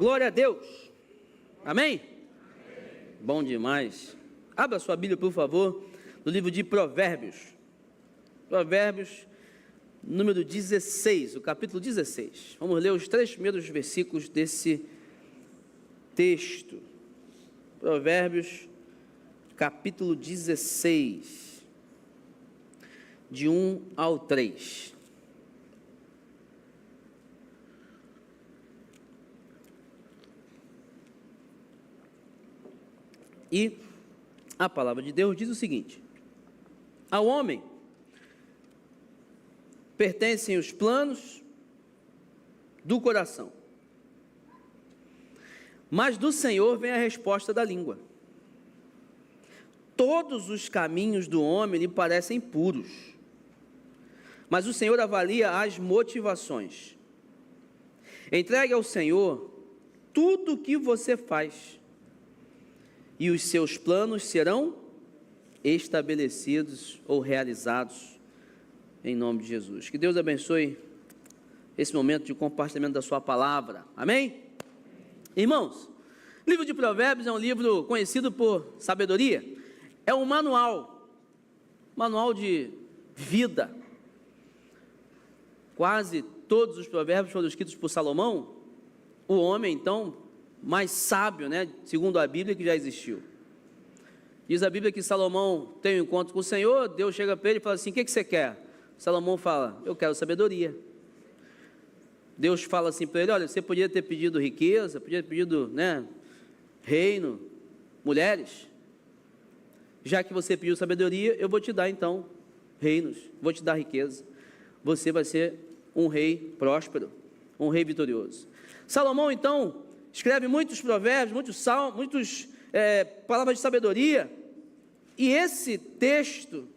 Glória a Deus. Amém? Bom demais. Abra sua Bíblia, por favor, no livro de Provérbios. Provérbios, número 16, o capítulo 16. Vamos ler os 3 primeiros versículos desse texto. Provérbios, capítulo 16, de 1 ao 3. E a palavra de Deus diz o seguinte: ao homem pertencem os planos do coração, mas do Senhor vem a resposta da língua. Todos os caminhos do homem lhe parecem puros, mas o Senhor avalia as motivações. Entregue ao Senhor tudo o que você faz, e os seus planos serão estabelecidos ou realizados em nome de Jesus. Que Deus abençoe esse momento de compartilhamento da sua palavra. Amém? Irmãos, o livro de Provérbios é um livro conhecido por sabedoria. É um manual de vida. Quase todos os provérbios foram escritos por Salomão, o homem, então, mais sábio, segundo a Bíblia, que já existiu. Diz a Bíblia que Salomão tem um encontro com o Senhor, Deus chega para ele e fala assim: o que você quer? Salomão fala: eu quero sabedoria. Deus fala assim para ele: olha, você podia ter pedido riqueza, podia ter pedido, reino, mulheres. Já que você pediu sabedoria, eu vou te dar então reinos, vou te dar riqueza. Você vai ser um rei próspero, um rei vitorioso. Salomão então escreve muitos provérbios, muitos salmos, muitas palavras de sabedoria, e esse texto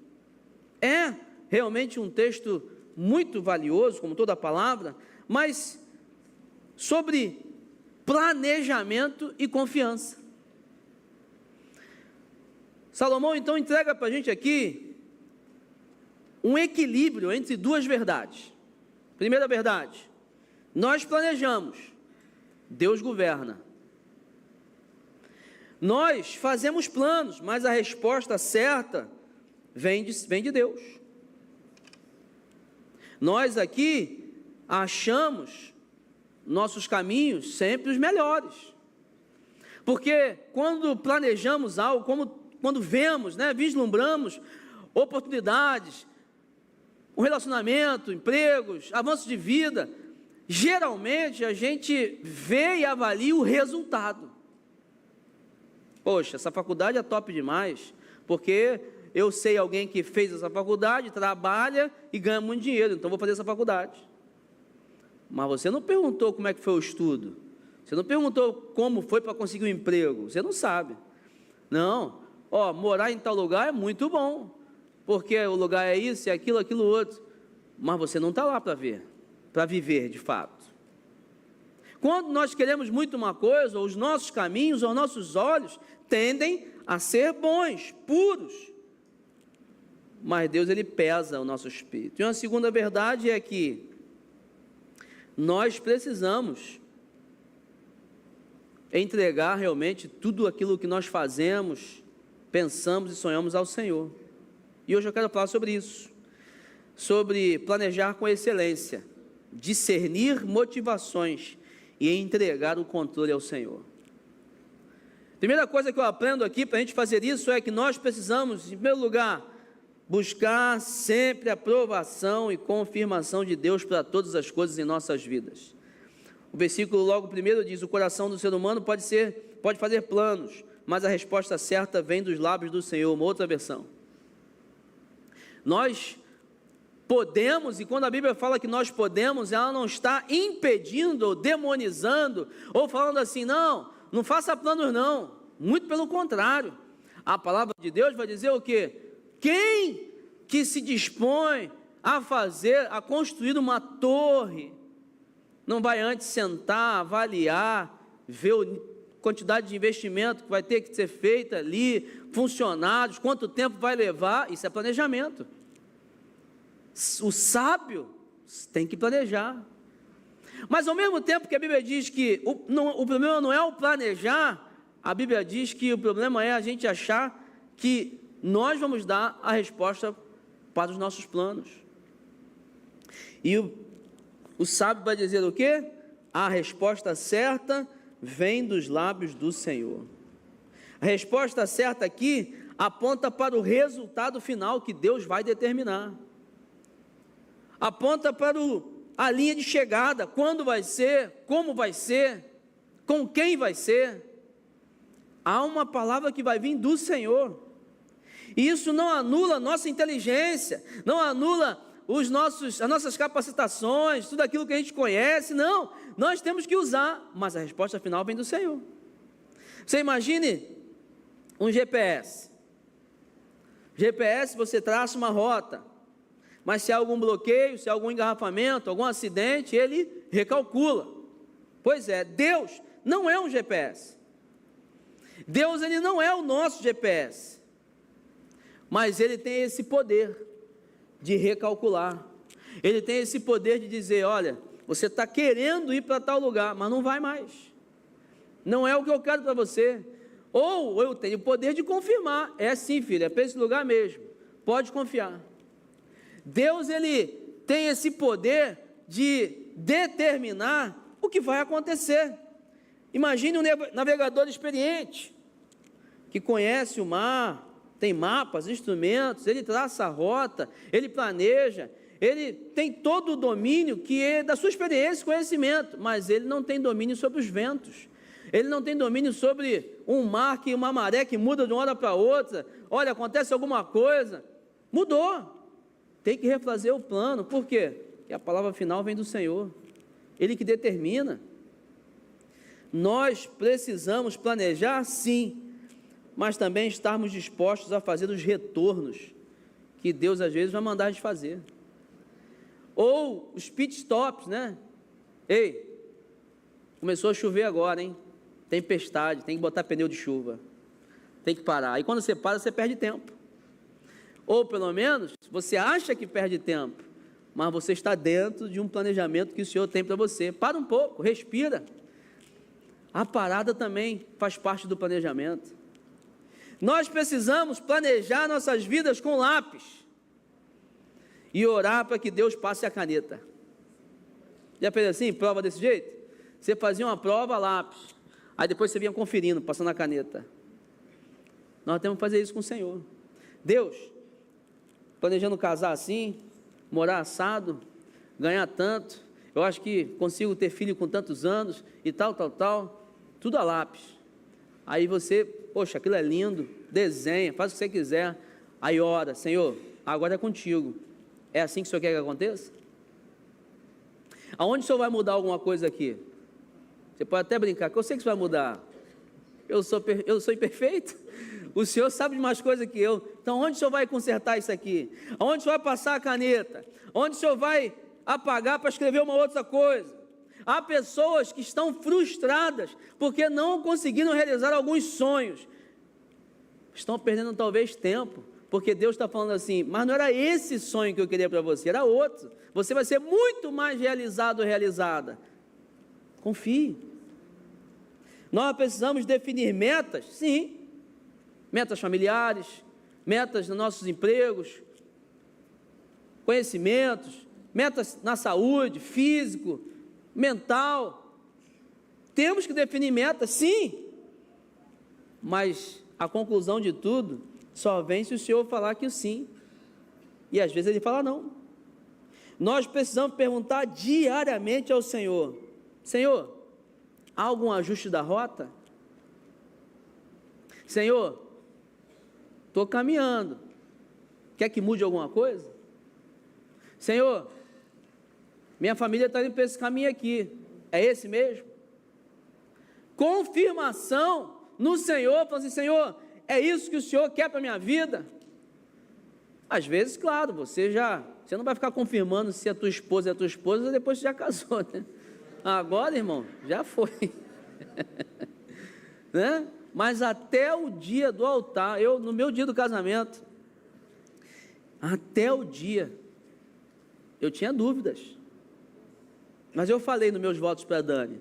é realmente um texto muito valioso, como toda a palavra, mas sobre planejamento e confiança. Salomão então entrega para a gente aqui um equilíbrio entre duas verdades. Primeira verdade: nós planejamos, Deus governa. Nós fazemos planos, mas a resposta certa vem de Deus. Nós aqui achamos nossos caminhos sempre os melhores, porque quando planejamos algo, quando vemos, vislumbramos oportunidades, um relacionamento, empregos, avanços de vida, geralmente a gente vê e avalia o resultado. Poxa, essa faculdade é top demais, porque eu sei alguém que fez essa faculdade, trabalha e ganha muito dinheiro, então vou fazer essa faculdade. Mas você não perguntou como é que foi o estudo, você não perguntou como foi para conseguir um emprego, você não sabe. Não, morar em tal lugar é muito bom, porque o lugar é isso, é aquilo, aquilo outro, mas você não está lá para ver, para viver de fato. Quando nós queremos muito uma coisa, os nossos caminhos, os nossos olhos tendem a ser bons, puros, mas Deus, Ele pesa o nosso espírito. E uma segunda verdade é que nós precisamos entregar realmente tudo aquilo que nós fazemos, pensamos e sonhamos ao Senhor. E hoje eu quero falar sobre isso, sobre planejar com excelência, discernir motivações e entregar o controle ao Senhor. Primeira coisa que eu aprendo aqui para a gente fazer isso é que nós precisamos, em primeiro lugar, buscar sempre a aprovação e confirmação de Deus para todas as coisas em nossas vidas. O versículo logo primeiro diz: o coração do ser humano pode fazer planos, mas a resposta certa vem dos lábios do Senhor. Uma outra versão. Nós podemos, e quando a Bíblia fala que nós podemos, ela não está impedindo ou demonizando, ou falando assim: não faça planos não, muito pelo contrário. A palavra de Deus vai dizer o quê? Quem que se dispõe a construir uma torre, não vai antes sentar, avaliar, ver a quantidade de investimento que vai ter que ser feita ali, funcionários, quanto tempo vai levar? Isso é planejamento. O sábio tem que planejar. Mas ao mesmo tempo que a Bíblia diz que o problema não é o planejar, a Bíblia diz que o problema é a gente achar que nós vamos dar a resposta para os nossos planos. E o sábio vai dizer o quê? A resposta certa vem dos lábios do Senhor. A resposta certa aqui aponta para o resultado final que Deus vai determinar. Aponta para a linha de chegada, quando vai ser, como vai ser, com quem vai ser. Há uma palavra que vai vir do Senhor. E isso não anula a nossa inteligência, não anula as nossas capacitações, tudo aquilo que a gente conhece, não. Nós temos que usar, mas a resposta final vem do Senhor. Você imagine um GPS. GPS, você traça uma rota, mas se há algum bloqueio, se há algum engarrafamento, algum acidente, ele recalcula. Pois é, Deus não é um GPS. Deus, ele não é o nosso GPS, mas ele tem esse poder de recalcular. Ele tem esse poder de dizer, olha, você está querendo ir para tal lugar, mas não vai mais. Não é o que eu quero para você. Ou eu tenho o poder de confirmar, é sim, filho, é para esse lugar mesmo, pode confiar. Deus, ele tem esse poder de determinar o que vai acontecer. Imagine um navegador experiente, que conhece o mar, tem mapas, instrumentos, ele traça a rota, ele planeja, ele tem todo o domínio que é da sua experiência e conhecimento, mas ele não tem domínio sobre os ventos, ele não tem domínio sobre um mar, uma maré que muda de uma hora para outra. Olha, acontece alguma coisa, mudou, tem que refazer o plano. Por quê? Porque a palavra final vem do Senhor, ele que determina. Nós precisamos planejar, sim, mas também estarmos dispostos a fazer os retornos que Deus às vezes vai mandar a gente fazer. Ou os pit stops, né? Ei, começou a chover agora, hein? Tempestade, tem que botar pneu de chuva, tem que parar. Aí quando você para, você perde tempo. Ou pelo menos, você acha que perde tempo, mas você está dentro de um planejamento que o Senhor tem para você. Para um pouco, respira. A parada também faz parte do planejamento. Nós precisamos planejar nossas vidas com lápis e orar para que Deus passe a caneta. Já fez assim, prova desse jeito? Você fazia uma prova, lápis, aí depois você vinha conferindo, passando a caneta. Nós temos que fazer isso com o Senhor. Deus, planejando casar assim, morar assado, ganhar tanto, eu acho que consigo ter filho com tantos anos, e tal, tudo a lápis. Aí você, poxa, aquilo é lindo, desenha, faz o que você quiser, aí ora, Senhor, agora é contigo. É assim que o Senhor quer que aconteça? Aonde o Senhor vai mudar alguma coisa aqui? Você pode até brincar, que eu sei que você vai mudar. Eu sou imperfeito? O Senhor sabe de mais coisas que eu. Então, onde o Senhor vai consertar isso aqui? Aonde o Senhor vai passar a caneta? Onde o Senhor vai apagar para escrever uma outra coisa? Há pessoas que estão frustradas porque não conseguiram realizar alguns sonhos. Estão perdendo talvez tempo, porque Deus está falando assim, mas não era esse sonho que eu queria para você, era outro. Você vai ser muito mais realizado ou realizada. Confie. Nós precisamos definir metas, sim. Metas familiares, metas nos nossos empregos, conhecimentos, metas na saúde, físico, mental. Temos que definir metas, sim. Mas a conclusão de tudo só vem se o Senhor falar que o sim. E às vezes Ele fala não. Nós precisamos perguntar diariamente ao Senhor: Senhor, há algum ajuste da rota? Senhor, estou caminhando, quer que mude alguma coisa? Senhor, minha família está indo para esse caminho aqui, é esse mesmo? Confirmação no Senhor, falando assim, Senhor, é isso que o Senhor quer para a minha vida? Às vezes, claro, você não vai ficar confirmando se a tua esposa é a tua esposa, depois você já casou, né? Agora, irmão, já foi, né? Mas até o dia do altar, no meu dia do casamento, até o dia, eu tinha dúvidas. Mas eu falei nos meus votos para a Dani,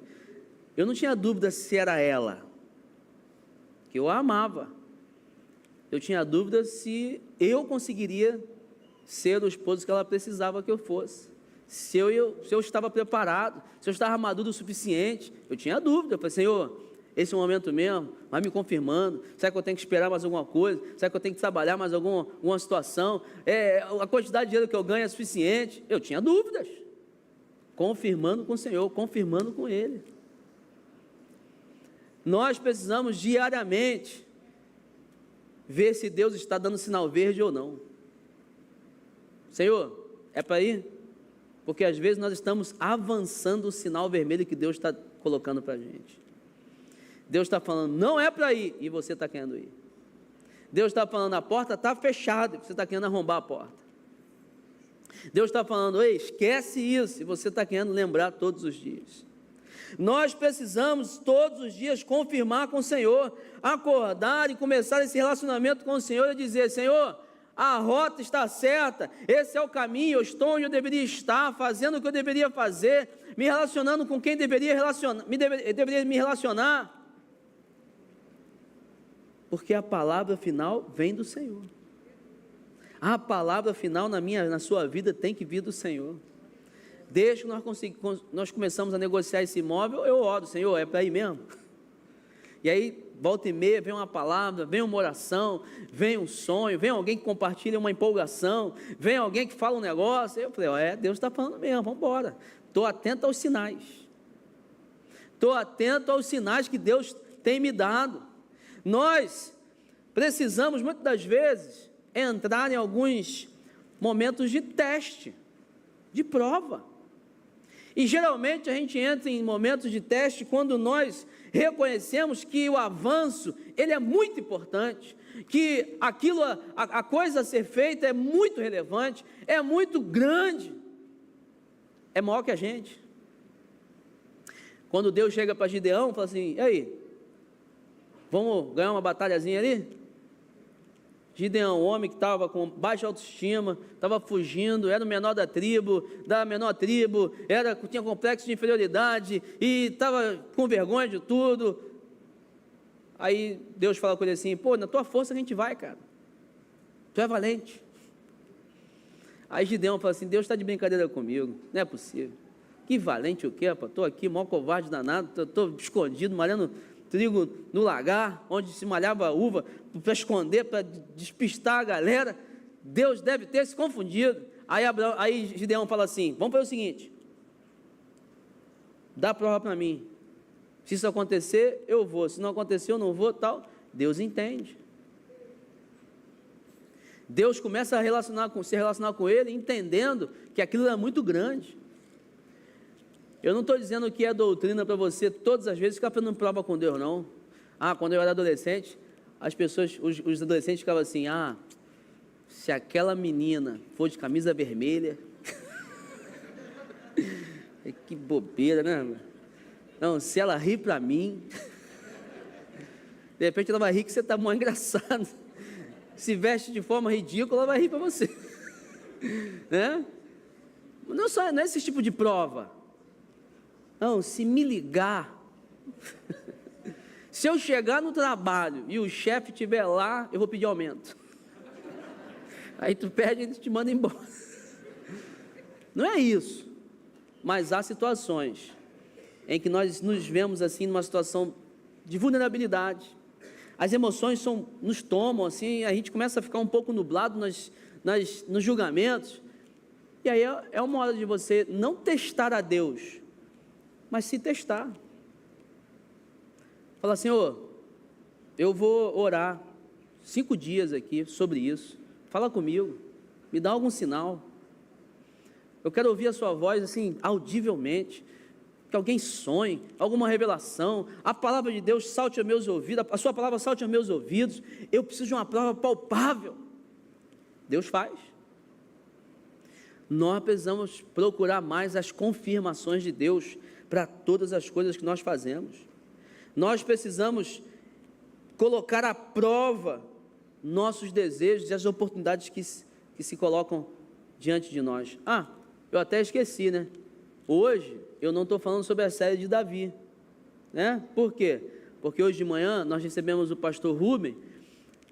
eu não tinha dúvida se era ela, que eu a amava. Eu tinha dúvida se eu conseguiria ser o esposo que ela precisava que eu fosse. Se eu estava preparado, se eu estava maduro o suficiente. Eu tinha dúvida. Eu falei, Senhor, esse é o momento mesmo, vai me confirmando. Será que eu tenho que esperar mais alguma coisa? Será que eu tenho que trabalhar mais alguma situação? A quantidade de dinheiro que eu ganho é suficiente? Eu tinha dúvidas. Confirmando com o Senhor, confirmando com Ele. Nós precisamos diariamente ver se Deus está dando sinal verde ou não. Senhor, é para ir? Porque às vezes nós estamos avançando o sinal vermelho que Deus está colocando para a gente. Deus está falando, não é para ir, e você está querendo ir. Deus está falando, a porta está fechada, e você está querendo arrombar a porta. Deus está falando, ei, esquece isso, e você está querendo lembrar todos os dias. Nós precisamos todos os dias confirmar com o Senhor, acordar e começar esse relacionamento com o Senhor e dizer, Senhor, a rota está certa, esse é o caminho, eu estou onde eu deveria estar, fazendo o que eu deveria fazer, me relacionando com quem deveria me relacionar, porque a palavra final vem do Senhor. A palavra final na sua vida tem que vir do Senhor. Desde que nós começamos a negociar esse imóvel, eu oro, Senhor, é para ir mesmo? E aí, volta e meia, vem uma palavra, vem uma oração, vem um sonho, vem alguém que compartilha uma empolgação, vem alguém que fala um negócio. Eu falei, Deus está falando mesmo, vamos embora. Estou atento aos sinais. Estou atento aos sinais que Deus tem me dado. Nós precisamos, muitas das vezes, entrar em alguns momentos de teste, de prova. E geralmente a gente entra em momentos de teste quando nós reconhecemos que o avanço, ele é muito importante, que aquilo, a coisa a ser feita é muito relevante, é muito grande, é maior que a gente. Quando Deus chega para Gideão, fala assim, e aí, vamos ganhar uma batalhazinha ali? Gideão, um homem que estava com baixa autoestima, estava fugindo, era o menor da menor tribo, tinha complexo de inferioridade, e estava com vergonha de tudo. Aí Deus fala com ele assim, na tua força a gente vai, cara, tu é valente. Aí Gideão fala assim, Deus está de brincadeira comigo, não é possível. Que valente o quê, rapaz? Estou aqui, maior covarde danado, estou escondido, malhando trigo no lagar, onde se malhava uva, para esconder, para despistar a galera. Deus deve ter se confundido. Aí Gideão fala assim, vamos fazer o seguinte, dá prova para mim, se isso acontecer, eu vou, se não acontecer, eu não vou, tal. Deus entende. Deus começa a se relacionar com ele, entendendo que aquilo é muito grande. Eu não estou dizendo que é doutrina para você todas as vezes ficar fazendo prova com Deus, não. Quando eu era adolescente, os adolescentes ficavam assim, se aquela menina for de camisa vermelha, que bobeira, né? Não, se ela rir para mim, de repente ela vai rir que você está muito engraçado. Se veste de forma ridícula, ela vai rir para você. Né? Não é esse tipo de prova. Não, se me ligar, se eu chegar no trabalho e o chefe estiver lá, eu vou pedir aumento. Aí tu pede e ele te manda embora. Não é isso, mas há situações em que nós nos vemos assim numa situação de vulnerabilidade. As emoções nos tomam assim, a gente começa a ficar um pouco nublado nos julgamentos. E aí é uma hora de você não testar a Deus, mas se testar. Fala, Senhor, eu vou orar 5 dias aqui sobre isso. Fala comigo, me dá algum sinal. Eu quero ouvir a sua voz assim, audivelmente. Que alguém sonhe, alguma revelação, a palavra de Deus salte aos meus ouvidos, a sua palavra salte aos meus ouvidos. Eu preciso de uma prova palpável. Deus faz. Nós precisamos procurar mais as confirmações de Deus para todas as coisas que nós fazemos. Nós precisamos colocar à prova nossos desejos e as oportunidades que se colocam diante de nós. Eu até esqueci, né? Hoje, eu não estou falando sobre a série de Davi, né? Por quê? Porque hoje de manhã nós recebemos o pastor Rubem,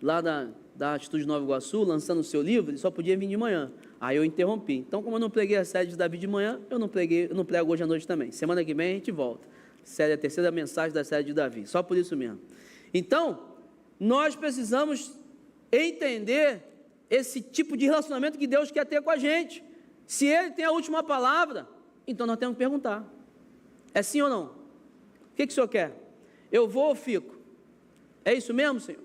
lá da Atitude Nova Iguaçu, lançando o seu livro, ele só podia vir de manhã. Aí eu interrompi. Então, como eu não preguei a série de Davi de manhã, eu não prego hoje à noite também. Semana que vem a gente volta. A terceira mensagem da série de Davi, só por isso mesmo. Então, nós precisamos entender esse tipo de relacionamento que Deus quer ter com a gente. Se Ele tem a última palavra, então nós temos que perguntar: é sim ou não? O que o Senhor quer? Eu vou ou fico? É isso mesmo, Senhor?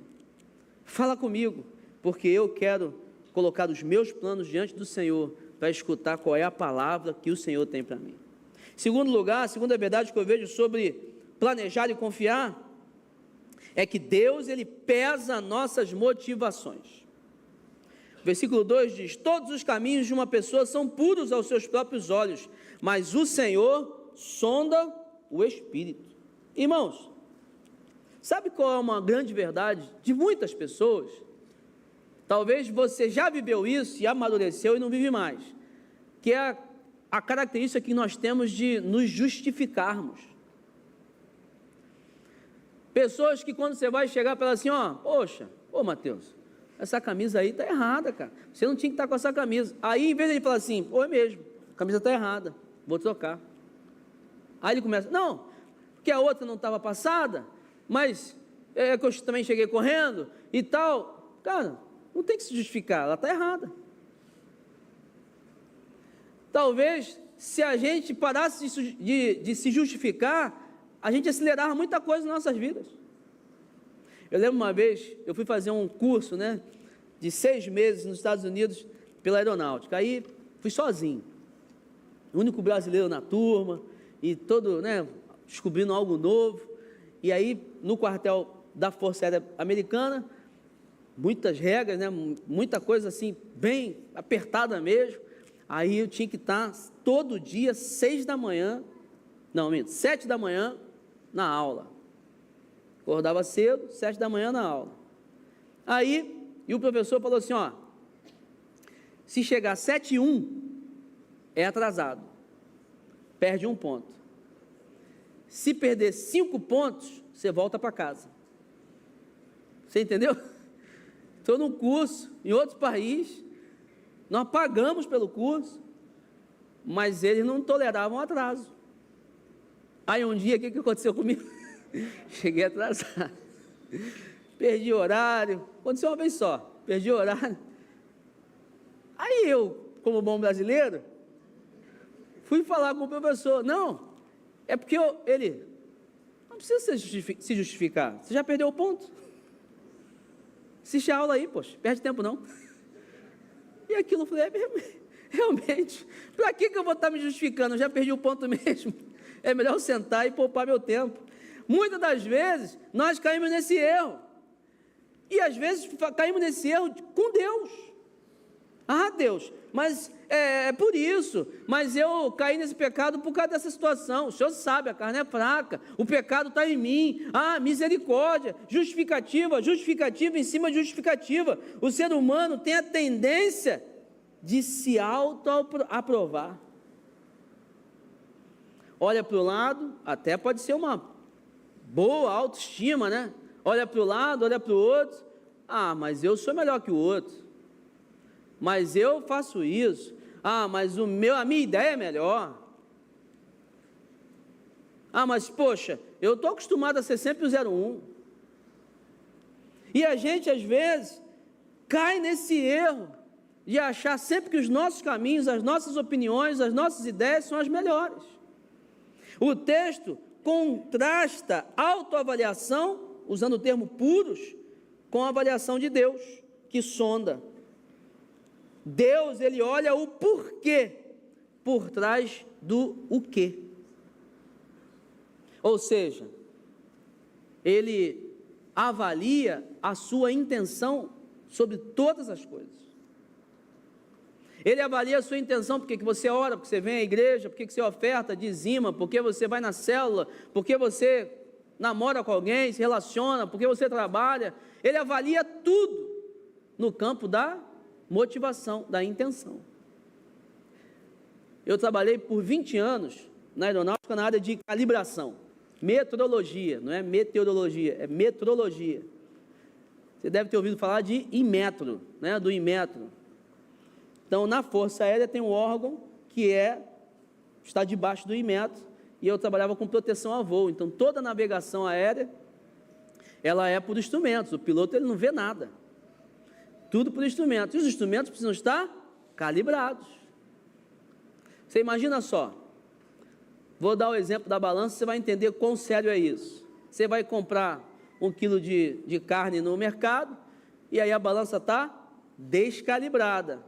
Fala comigo, porque eu quero colocar os meus planos diante do Senhor, para escutar qual é a palavra que o Senhor tem para mim. Segundo lugar, a segunda verdade que eu vejo sobre planejar e confiar, é que Deus, Ele pesa nossas motivações. Versículo 2 diz: todos os caminhos de uma pessoa são puros aos seus próprios olhos, mas o Senhor sonda o espírito. Irmãos, sabe qual é uma grande verdade de muitas pessoas? Talvez você já viveu isso e amadureceu e não vive mais, que é a característica que nós temos de nos justificarmos. Pessoas que quando você vai chegar para ela assim, poxa, Mateus, essa camisa aí está errada, cara, você não tinha que estar com essa camisa. Aí, em vez de ele falar assim, é mesmo, a camisa está errada, vou trocar. Aí ele começa, não, porque a outra não estava passada, mas que eu também cheguei correndo e tal. Cara, não tem que se justificar, ela está errada. Talvez, se a gente parasse de se justificar, a gente acelerava muita coisa nas nossas vidas. Eu lembro uma vez, eu fui fazer um curso, de 6 meses nos Estados Unidos, pela aeronáutica. Aí, fui sozinho, o único brasileiro na turma, e todo, descobrindo algo novo. E aí, no quartel da Força Aérea Americana, muitas regras, muita coisa assim, bem apertada mesmo. Aí eu tinha que estar todo dia, 7 da manhã, na aula. Acordava cedo, 7 da manhã na aula. Aí, e o professor falou assim, se chegar 7:01, é atrasado, perde 1 ponto. Se perder 5 pontos, você volta para casa. Você entendeu? Estou num curso, em outro país, nós pagamos pelo curso, mas eles não toleravam atraso. Aí um dia, o que aconteceu comigo? Cheguei atrasado, perdi horário, aconteceu uma vez só, perdi horário. Aí eu, como bom brasileiro, fui falar com o professor, não, é porque ele, não precisa se justificar, você já perdeu o ponto. Assiste a aula aí, poxa, perde tempo não. E aquilo eu falei, realmente, para que eu vou estar me justificando? Eu já perdi o ponto mesmo. É melhor eu sentar e poupar meu tempo. Muitas das vezes, nós caímos nesse erro. E às vezes caímos nesse erro com Deus. Deus, mas é por isso, mas eu caí nesse pecado por causa dessa situação. O Senhor sabe, a carne é fraca, o pecado está em mim. Misericórdia, justificativa em cima de justificativa. O ser humano tem a tendência de se auto-aprovar. Olha para o lado, até pode ser uma boa autoestima, Olha para o lado, olha para o outro, mas eu sou melhor que o outro. Mas eu faço isso, mas a minha ideia é melhor. Mas poxa, eu estou acostumado a ser sempre o 01. E a gente às vezes cai nesse erro de achar sempre que os nossos caminhos, as nossas opiniões, as nossas ideias são as melhores. O texto contrasta autoavaliação, usando o termo puros, com a avaliação de Deus, que sonda. Deus, Ele olha o porquê por trás do o quê. Ou seja, Ele avalia a sua intenção sobre todas as coisas. Ele avalia a sua intenção, porque que você ora, porque você vem à igreja, porque que você oferta, dizima, porque você vai na célula, porque você namora com alguém, se relaciona, porque você trabalha. Ele avalia tudo no campo da motivação, da intenção. eu trabalhei por 20 anos na aeronáutica na área de calibração, metrologia, não é meteorologia, é metrologia. Você deve ter ouvido falar de Inmetro, né, do Inmetro. Então, na Força Aérea tem um órgão que está debaixo do Inmetro, e eu trabalhava com proteção a voo. Então, toda a navegação aérea, ela é por instrumentos, o piloto ele não vê nada. Tudo por instrumentos, e os instrumentos precisam estar calibrados. Você imagina só, vou dar o exemplo da balança, você vai entender quão sério é isso. Você vai comprar 1 quilo de carne no mercado, e aí a balança está descalibrada.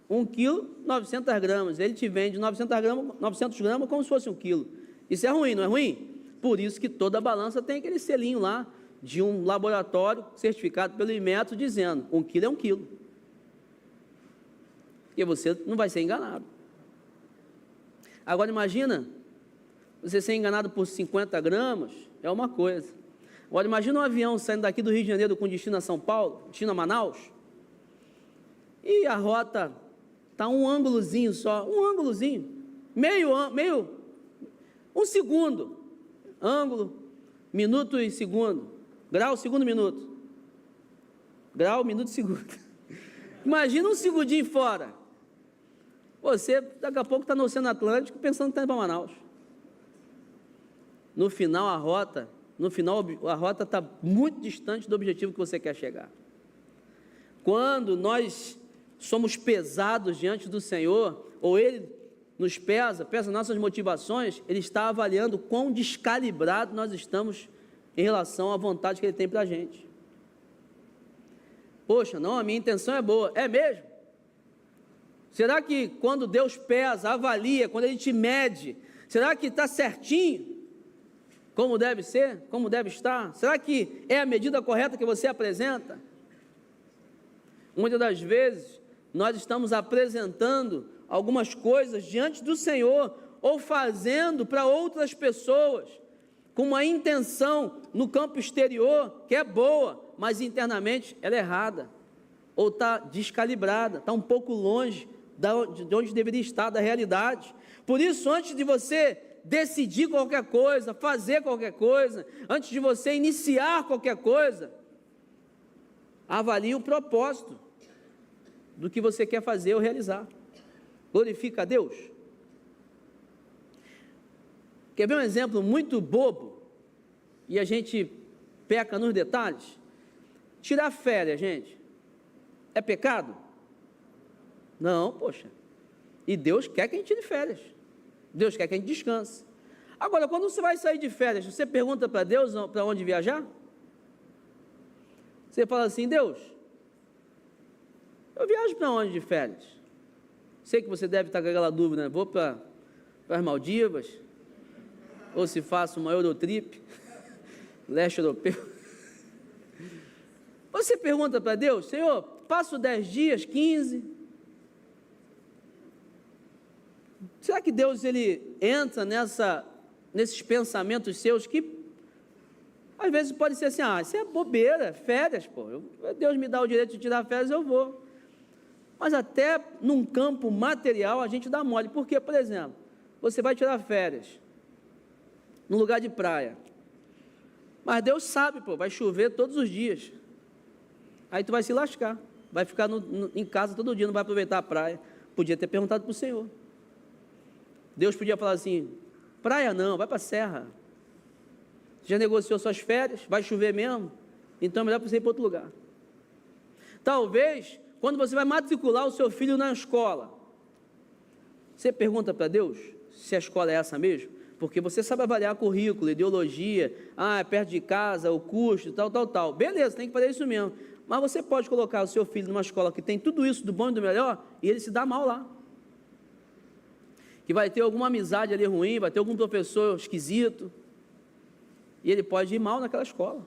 1 quilo, 900 gramas, ele te vende 900 gramas como se fosse 1 quilo. Isso é ruim, não é ruim? Por isso que toda balança tem aquele selinho lá, de um laboratório certificado pelo Inmetro, dizendo, 1 quilo é 1 quilo. E você não vai ser enganado. Agora imagina, você ser enganado por 50 gramas, é uma coisa. Agora imagina um avião saindo daqui do Rio de Janeiro com destino a São Paulo, destino a Manaus, e a rota está um ângulozinho só, um segundo, ângulo, minuto e segundo, grau, segundo, minuto, grau, minuto, segundo. Imagina um segundinho fora, você daqui a pouco está no Oceano Atlântico pensando que está indo para Manaus. No final a rota está muito distante do objetivo que você quer chegar. Quando nós somos pesados diante do Senhor, ou Ele nos pesa nossas motivações, Ele está avaliando quão descalibrado nós estamos em relação à vontade que Ele tem para a gente. Poxa, não, a minha intenção é boa. É mesmo? Será que quando Deus pesa, avalia, quando Ele te mede, será que está certinho? Como deve ser? Como deve estar? Será que é a medida correta que você apresenta? Muitas das vezes, nós estamos apresentando algumas coisas diante do Senhor, ou fazendo para outras pessoas, com uma intenção no campo exterior, que é boa, mas internamente ela é errada, ou está descalibrada, está um pouco longe de onde deveria estar, da realidade. Por isso, antes de você decidir qualquer coisa, fazer qualquer coisa, antes de você iniciar qualquer coisa, avalie o propósito do que você quer fazer ou realizar. Glorifica a Deus. Quer ver um exemplo muito bobo, e a gente peca nos detalhes? Tirar férias, gente, é pecado? Não, poxa, e Deus quer que a gente tire férias, Deus quer que a gente descanse. Agora, quando você vai sair de férias, você pergunta para Deus para onde viajar? Você fala assim, Deus, eu viajo para onde de férias? Sei que você deve estar com aquela dúvida, né? Vou para as Maldivas, ou se faço uma Eurotrip, leste europeu. Você pergunta para Deus, Senhor, passo 10 dias, 15. Será que Deus ele entra nesses pensamentos seus que às vezes pode ser assim, isso é bobeira, férias, pô. Deus me dá o direito de tirar férias, eu vou. Mas até num campo material a gente dá mole. Porque, por exemplo, você vai tirar férias num lugar de praia, mas Deus sabe, pô, vai chover todos os dias. Aí tu vai se lascar, vai ficar em casa todo dia, não vai aproveitar a praia. Podia ter perguntado para o Senhor. Deus podia falar assim, praia não, vai para a serra. Já negociou suas férias, vai chover mesmo, então é melhor você ir para outro lugar. Talvez, quando você vai matricular o seu filho na escola, você pergunta para Deus se a escola é essa mesmo, porque você sabe avaliar currículo, ideologia, é perto de casa, o custo, tal, beleza, tem que fazer isso mesmo, mas você pode colocar o seu filho numa escola que tem tudo isso, do bom e do melhor, e ele se dá mal lá, que vai ter alguma amizade ali ruim, vai ter algum professor esquisito, e ele pode ir mal naquela escola.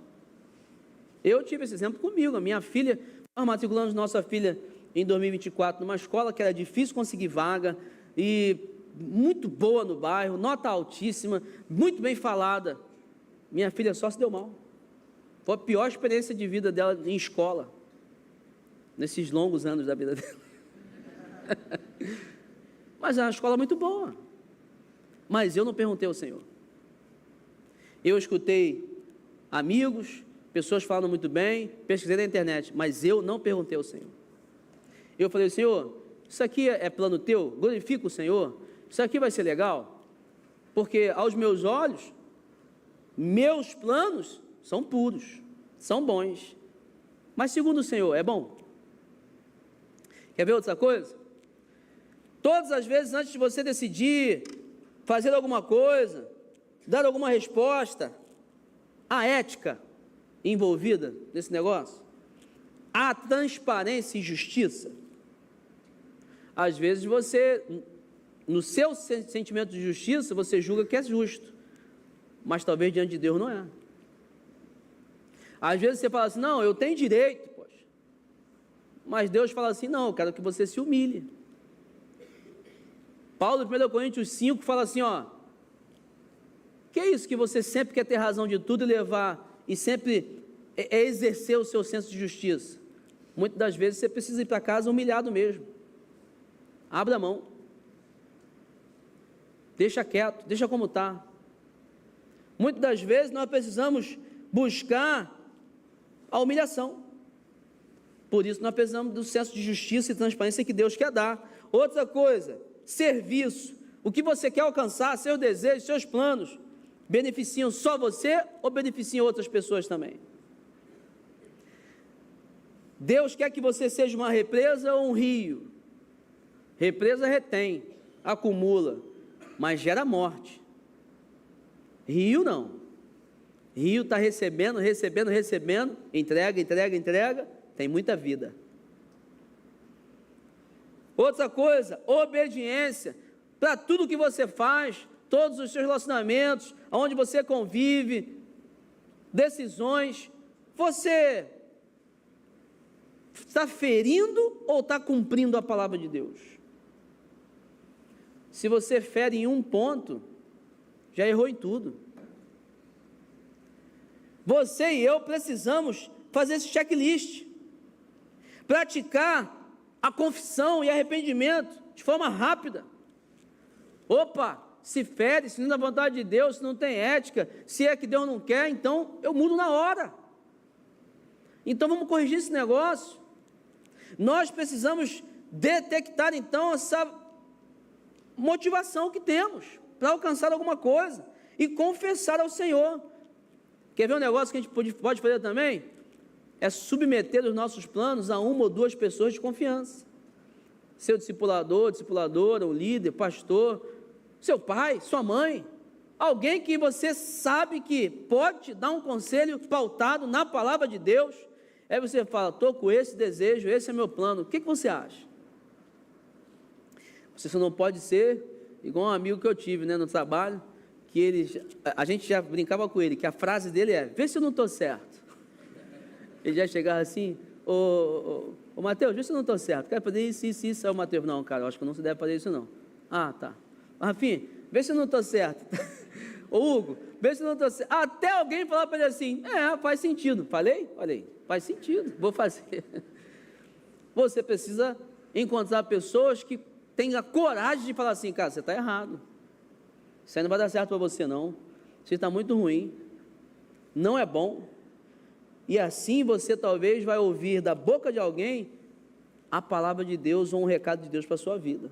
Eu tive esse exemplo comigo, a minha filha, nós matriculamos nossa filha em 2024 numa escola que era difícil conseguir vaga, e muito boa no bairro, nota altíssima, muito bem falada. Minha filha só se deu mal. Foi a pior experiência de vida dela em escola, nesses longos anos da vida dela. mas é uma escola muito boa. Mas eu não perguntei ao Senhor. Eu escutei amigos, pessoas falando muito bem, pesquisei na internet, mas eu não perguntei ao Senhor. Eu falei, Senhor, isso aqui é plano teu? Glorifica o Senhor? Isso aqui vai ser legal? Porque aos meus olhos, meus planos são puros, são bons. Mas segundo o Senhor, é bom? Quer ver outra coisa? Todas as vezes antes de você decidir fazer alguma coisa, dar alguma resposta, a ética envolvida nesse negócio, a transparência e justiça. Às vezes você, no seu sentimento de justiça, você julga que é justo, mas talvez diante de Deus não é. Às vezes você fala assim, não, eu tenho direito, poxa. Mas Deus fala assim, não, eu quero que você se humilhe. Paulo, em 1 Coríntios 5, fala assim, ó, que é isso que você sempre quer ter razão de tudo e levar, e sempre exercer o seu senso de justiça? Muitas das vezes você precisa ir para casa humilhado mesmo. Abra a mão. Deixa quieto, deixa como está. Muitas das vezes nós precisamos buscar a humilhação. Por isso nós precisamos do senso de justiça e transparência que Deus quer dar. Outra coisa, serviço. O que você quer alcançar, seus desejos, seus planos, beneficiam só você ou beneficiam outras pessoas também? Deus quer que você seja uma represa ou um rio. Represa retém, acumula, mas gera morte. Rio não. Rio está recebendo, entrega, tem muita vida. Outra coisa, obediência. Para tudo que você faz, todos os seus relacionamentos, onde você convive, decisões, você está ferindo ou está cumprindo a palavra de Deus? Se você fere em um ponto, já errou em tudo. Você e eu precisamos fazer esse checklist, praticar a confissão e arrependimento de forma rápida. Opa, se fere, se não é da vontade de Deus, se não tem ética, se é que Deus não quer, então eu mudo na hora. Então vamos corrigir esse negócio. Nós precisamos detectar então essa motivação que temos para alcançar alguma coisa e confessar ao Senhor. Quer ver um negócio que a gente pode fazer também? É submeter os nossos planos a uma ou duas pessoas de confiança. Seu discipulador, discipuladora, o líder, pastor, seu pai, sua mãe, alguém que você sabe que pode te dar um conselho pautado na palavra de Deus. Aí você fala, estou com esse desejo, esse é meu plano, o que você acha? Você só não pode ser igual um amigo que eu tive, no trabalho, que a gente já brincava com ele, que a frase dele é, vê se eu não estou certo. Ele já chegava assim, ô Mateus, vê se eu não estou certo, quero fazer isso, aí o Mateus, não, cara, eu acho que não se deve fazer isso não. Ah, tá. Rafinha, vê se eu não estou certo. Ô Hugo, vê se eu não estou certo. Até alguém falar para ele assim, faz sentido. Falei, faz sentido, vou fazer. Você precisa encontrar pessoas que tenham a coragem de falar assim, cara, você está errado. Isso aí não vai dar certo para você não. Isso está muito ruim. Não é bom. E assim você talvez vai ouvir da boca de alguém a palavra de Deus ou um recado de Deus para a sua vida.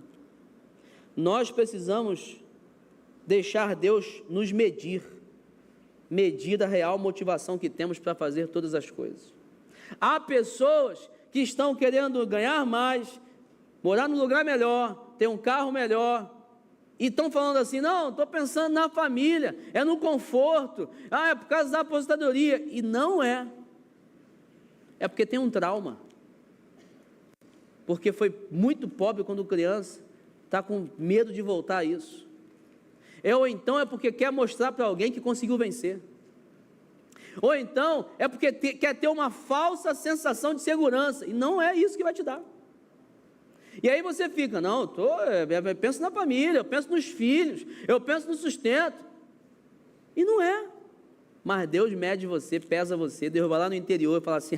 Nós precisamos deixar Deus nos medir a real motivação que temos para fazer todas as coisas. Há pessoas que estão querendo ganhar mais, morar num lugar melhor, ter um carro melhor, e estão falando assim, não, estou pensando na família, é no conforto, é por causa da aposentadoria, e não é. É porque tem um trauma, porque foi muito pobre quando criança, está com medo de voltar a isso. Ou então é porque quer mostrar para alguém que conseguiu vencer. Ou então é porque quer ter uma falsa sensação de segurança, e não é isso que vai te dar. E aí você fica, não, eu penso na família, eu penso nos filhos, eu penso no sustento. E não é. Mas Deus mede você, pesa você, Deus vai lá no interior e fala assim,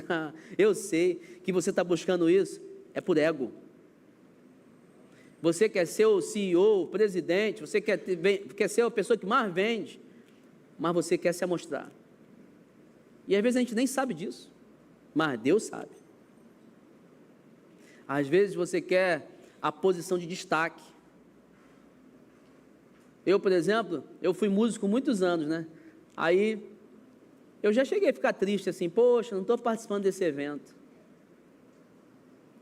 eu sei que você está buscando isso, é por ego. você quer ser o CEO, o presidente, você quer ser a pessoa que mais vende, mas você quer se amostrar. E às vezes a gente nem sabe disso, mas Deus sabe. Às vezes você quer a posição de destaque. Eu, por exemplo, eu fui músico muitos anos, né? Aí, eu já cheguei a ficar triste assim, poxa, não estou participando desse evento.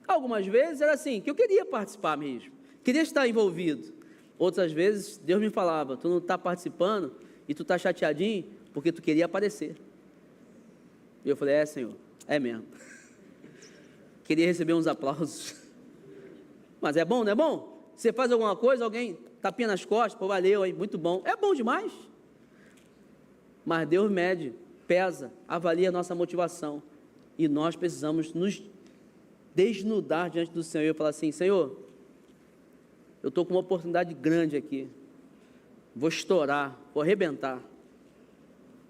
Algumas vezes era assim, que eu queria participar mesmo, queria estar envolvido. Outras vezes, Deus me falava, tu não está participando e tu está chateadinho porque tu queria aparecer. E eu falei, Senhor, é mesmo. Queria receber uns aplausos. Mas é bom, não é bom? Você faz alguma coisa, alguém tapinha nas costas, pô, valeu, hein? Muito bom. É bom demais. Mas Deus mede, pesa, avalia a nossa motivação. E nós precisamos nos desnudar diante do Senhor e falar assim, Senhor, eu estou com uma oportunidade grande aqui. Vou estourar, vou arrebentar.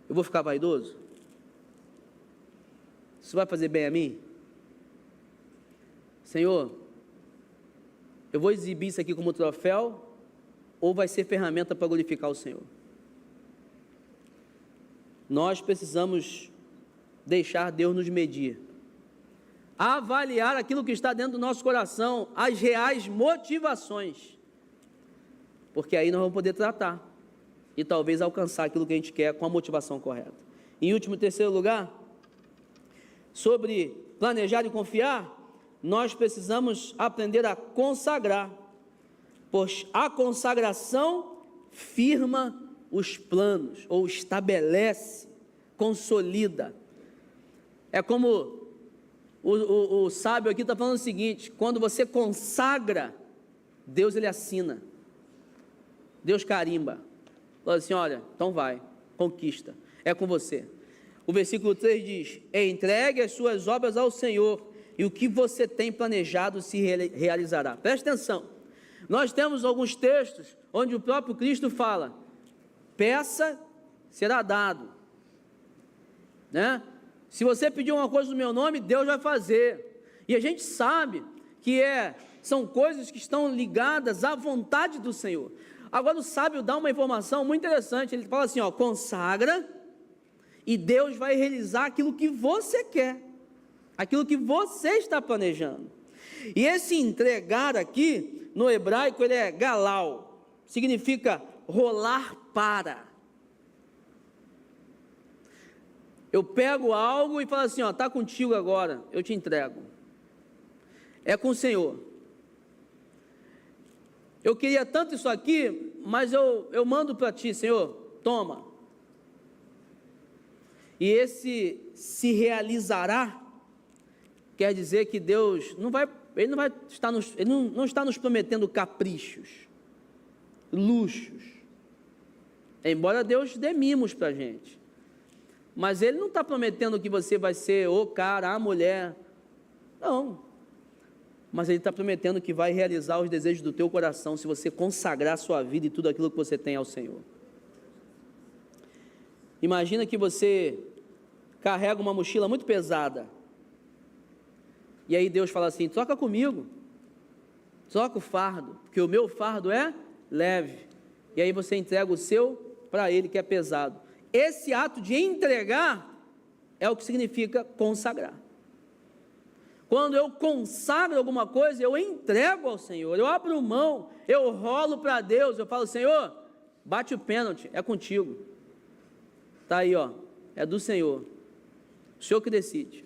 Eu vou ficar vaidoso? Isso vai fazer bem a mim? Senhor, eu vou exibir isso aqui como troféu ou vai ser ferramenta para glorificar o Senhor? Nós precisamos deixar Deus nos medir, avaliar aquilo que está dentro do nosso coração, as reais motivações, porque aí nós vamos poder tratar e talvez alcançar aquilo que a gente quer com a motivação correta. Em último, terceiro lugar, sobre planejar e confiar, nós precisamos aprender a consagrar, pois a consagração firma os planos, ou estabelece, consolida. É como o sábio aqui está falando o seguinte, quando você consagra, Deus ele assina, Deus carimba, fala assim, olha, então vai, conquista, é com você. O versículo 3 diz, entregue as suas obras ao Senhor, e o que você tem planejado se realizará. Preste atenção, nós temos alguns textos, onde o próprio Cristo fala, peça, será dado, né? Se você pedir uma coisa no meu nome, Deus vai fazer, e a gente sabe que são coisas que estão ligadas à vontade do Senhor. Agora o sábio dá uma informação muito interessante, ele fala assim, consagra, e Deus vai realizar aquilo que você quer, aquilo que você está planejando. E esse entregar aqui, no hebraico, ele é galau, significa rolar para. Eu pego algo e falo assim, está contigo agora, eu te entrego. É com o Senhor. Eu queria tanto isso aqui, mas eu mando para ti, Senhor, toma. E esse se realizará, quer dizer que Deus não está nos prometendo caprichos, luxos, embora Deus dê mimos para a gente, mas Ele não está prometendo que você vai ser o cara, a mulher, não, mas Ele está prometendo que vai realizar os desejos do teu coração, se você consagrar a sua vida e tudo aquilo que você tem ao Senhor. Imagina que você carrega uma mochila muito pesada, e aí Deus fala assim, troca comigo, troca o fardo, porque o meu fardo é leve, e aí você entrega o seu para Ele que é pesado. Esse ato de entregar é o que significa consagrar. Quando eu consagro alguma coisa, eu entrego ao Senhor, eu abro mão, eu rolo para Deus, eu falo, Senhor, bate o pênalti, é contigo, está aí, é do Senhor, o Senhor que decide,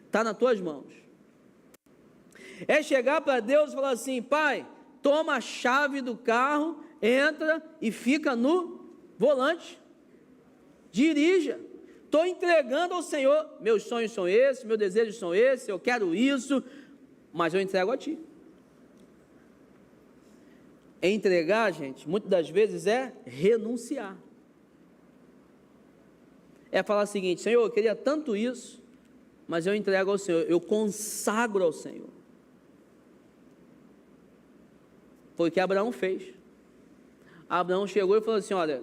está nas tuas mãos. É chegar para Deus e falar assim, Pai, toma a chave do carro, entra e fica no volante, dirija, estou entregando ao Senhor, meus sonhos são esses, meus desejos são esses, eu quero isso, mas eu entrego a Ti. Entregar, gente, muitas das vezes é renunciar, é falar o seguinte, Senhor, eu queria tanto isso, mas eu entrego ao Senhor, eu consagro ao Senhor. Foi o que Abraão fez. Abraão chegou e falou assim, olha,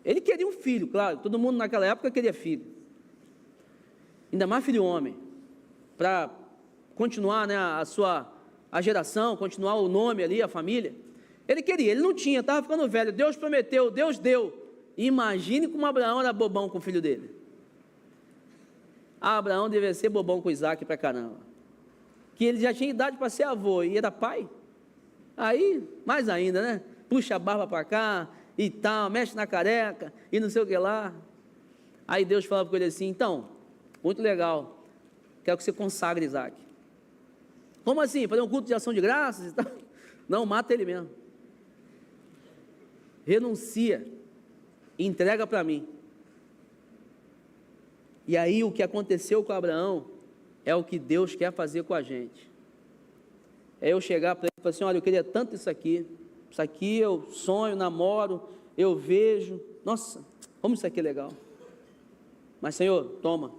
ele queria um filho, claro, todo mundo naquela época queria filho, ainda mais filho homem, para continuar, né, a sua a geração, continuar o nome ali, a família. Ele queria, ele não tinha, estava ficando velho. Deus prometeu, Deus deu. Imagine como Abraão era bobão com o filho dele. Abraão devia ser bobão com Isaac pra caramba. Que ele já tinha idade para ser avô e era pai. Aí, mais ainda, né? Puxa a barba para cá e tal, mexe na careca e não sei o que lá. Aí Deus falava com ele assim: então, muito legal, quero que você consagre Isaac. Como assim? Fazer um culto de ação de graças e tal? Não, mata ele mesmo. Renuncia, entrega para mim. E aí o que aconteceu com Abraão é o que Deus quer fazer com a gente. É eu chegar para ele e falar assim: olha, eu queria tanto isso aqui eu sonho, namoro, eu vejo, nossa, como isso aqui é legal. Mas Senhor, toma,